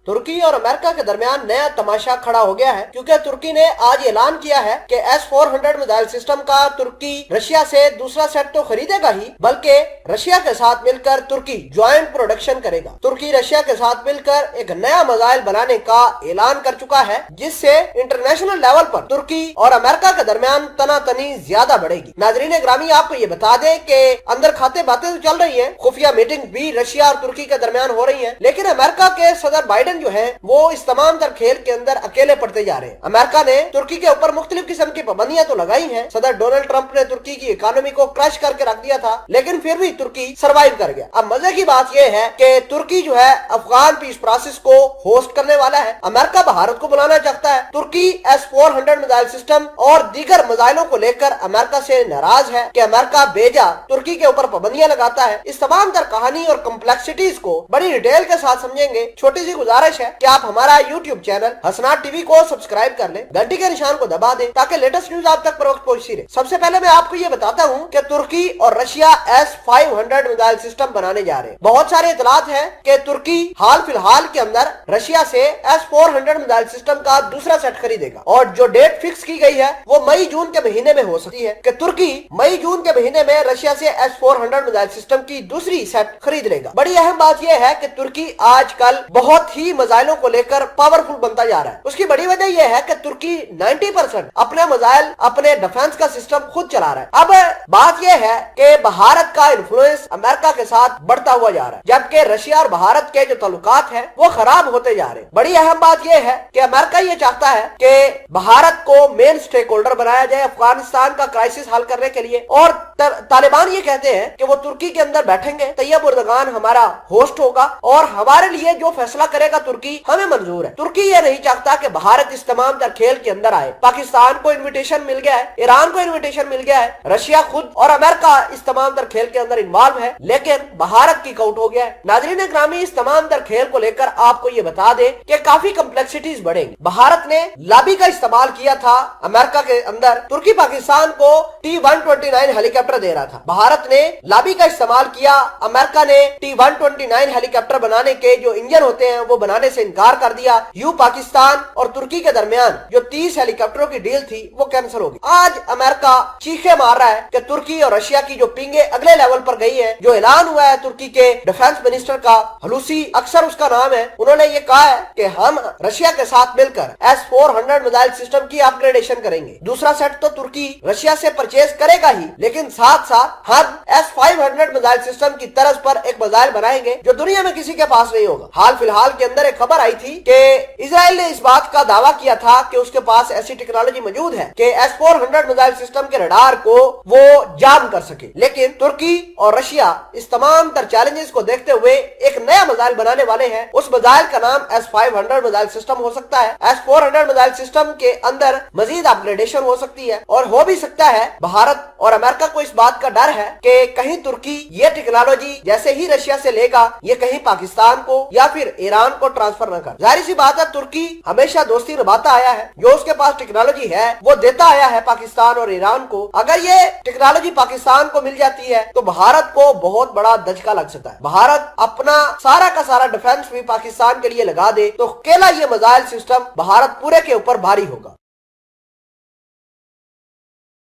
तुर्की और अमेरिका के दरमियान नया तमाशा खड़ा हो गया है, क्योंकि तुर्की ने आज ऐलान किया है कि S-400 मिसाइल सिस्टम का तुर्की रशिया से दूसरा सेट तो खरीदेगा ही, बल्कि रशिया के साथ मिलकर तुर्की ज्वाइंट प्रोडक्शन करेगा। तुर्की रशिया के साथ मिलकर एक नया मिसाइल बनाने का ऐलान कर चुका है, जिससे इंटरनेशनल लेवल पर तुर्की और अमेरिका के दरमियान तनातनी ज्यादा बढ़ेगी। नाजरीन ग्रामी, आपको ये बता दें कि अंदर खाते बातें तो चल रही हैं, खुफिया मीटिंग भी रशिया और तुर्की के दरमियान हो रही हैं, लेकिन अमेरिका के सदर बाइडेन जो है वो इस तमाम तर खेल के अंदर अकेले पड़ते जा रहे हैं। अमेरिका ने तुर्की के ऊपर मुख्तलिफ किस्म की पाबंदियां तो लगाई हैं। सदर डोनाल्ड ट्रंप ने तुर्की की इकोनॉमी को क्रश करके रख दिया था, लेकिन फिर भी तुर्की सर्वाइव कर गया। अब मजे की बात यह है कि तुर्की जो है अफगान पीस प्रोसेस को होस्ट करने वाला है। अमेरिका भारत को बुलाना चाहता है। तुर्की S-400 मिसाइल सिस्टम और दीगर मिसाइलों को लेकर अमेरिका से नाराज है कि अमेरिका बेजा तुर्की के ऊपर पाबंदियां लगाता है। इस तमाम तर कहानी और कम्प्लेक्सिटीज को बड़ी डिटेल के साथ समझेंगे। छोटी सी गुजारिश है कि आप हमारा YouTube चैनल हसनाट टीवी को सब्सक्राइब कर लें, घंटी के निशान को दबा दें ताकि लेटेस्ट न्यूज आप तक पर वक्त पहुंचती रहे। सबसे पहले मैं आपको ये बताता हूँ कि तुर्की और रशिया S-500 मिसाइल सिस्टम बनाने जा रहे हैं। बहुत सारे इतलात है कि तुर्की हाल फिलहाल के अंदर रशिया से S-400 मिसाइल सिस्टम का दूसरा सेट खरीदेगा, और जो डेट फिक्स की गई है वो मई जून के महीने में हो सकती है कि तुर्की मई जून के महीने में रशिया से S-400 मिसाइल सिस्टम की दूसरी सेट खरीद लेगा। बड़ी अहम बात यह है कि तुर्की आजकल बहुत ही मिसाइलों को लेकर पावरफुल बनता जा रहा है। उसकी बड़ी वजह यह है कि तुर्की 90% अपने मिसाइल, अपने डिफेंस का सिस्टम खुद चला रहा है। अब बात यह है कि भारत का इन्फ्लुएंस अमेरिका के साथ बढ़ता हुआ जा रहा है, जबकि रशिया और भारत के जो ताल्लुकात हैं वो खराब होते जा रहे हैं। बड़ी अहम बात यह है कि अमेरिका ये चाहता है कि भारत को मेन स्टेक होल्डर बनाया जाए अफगानिस्तान का क्राइसिस हल करने के लिए, और तालिबान ये कहते हैं कि वो तुर्की के अंदर बैठेंगे, तैयब उर्दगान हमारा होस्ट होगा और हमारे लिए जो फैसला करेगा तुर्की हमें मंजूर है। तुर्की ये नहीं चाहता कि भारत इस तमाम तर खेल के अंदर आए। पाकिस्तान को इन्विटेशन मिल गया है, ईरान को इन्विटेशन मिल गया है, रशिया खुद और अमेरिका इस तमाम तर खेल के अंदर इन्वॉल्व है, लेकिन भारत की आउट हो गया है। नाजरीन ग्रामी, इस तमाम तर खेल को लेकर आपको ये बता दें कि काफी कम्प्लेक्सिटीज बढ़ेंगी। भारत ने लॉबी का इस्तेमाल किया था अमेरिका के अंदर। तुर्की पाकिस्तान को T-129 हेलीकॉप्टर दे रहा था, भारत ने लॉबी का इस्तेमाल किया। अमेरिका ने T-129 हेलीकॉप्टर बनाने के जो इंजन होते हैं वो बनाने से इनकार कर दिया। पाकिस्तान और तुर्की के दरमियान जो 30 हेलीकॉप्टरों की डील थी वो कैंसिल हो गई। आज अमेरिका चीखे मार रहा है कि तुर्की और रशिया की जो पिंगे अगले लेवल पर गई है। जो ऐलान हुआ है तुर्की के डिफेंस मिनिस्टर का, हलूसी अक्सर उसका नाम है, उन्होंने ये कहा है कि हम रशिया के साथ मिलकर S-400 मिसाइल सिस्टम की अपग्रेडेशन करेंगे। दूसरा सेट तो तुर्की रशिया से परचेज करेगा ही, लेकिन साथ साथ हम S-500 मिसाइल सिस्टम की तर्ज पर एक मिसाइल बनाएंगे जो दुनिया में किसी के पास नहीं होगा। हाल फिलहाल के अंदर एक खबर आई थी कि इजराइल ने इस बात का दावा किया था कि उसके पास ऐसी टेक्नोलॉजी मौजूद है कि S-400 मिसाइल सिस्टम के रडार को वो जाम कर सके, लेकिन तुर्की और रशिया इस तमाम तर चैलेंजेस को देखते हुए एक नया मिसाइल बनाने वाले हैं। उस मिसाइल का नाम S-500 मिसाइल सिस्टम हो सकता है। S-400 मिसाइल सिस्टम के अंदर मजीद अपग्रेडेशन हो सकती है, और हो भी सकता है भारत और अमेरिका को इस बात का डर है कि कहीं तुर्की ये टेक्नोलॉजी जैसे ही रशिया से लेगा ये कहीं पाकिस्तान को या फिर ईरान को ट्रांसफर न कर। जाहिर सी बात है तुर्की हमेशा दोस्ती निभाता आया है, जो उसके पास टेक्नोलॉजी है वो देता आया है पाकिस्तान और ईरान को। अगर ये टेक्नोलॉजी पाकिस्तान को मिल जाती है तो भारत को बहुत बड़ा धचका लग सकता है। भारत अपना सारा का सारा डिफेंस भी पाकिस्तान के लिए लगा दे तो अकेला ये मिसाइल सिस्टम भारत पूरे के ऊपर भारी होगा।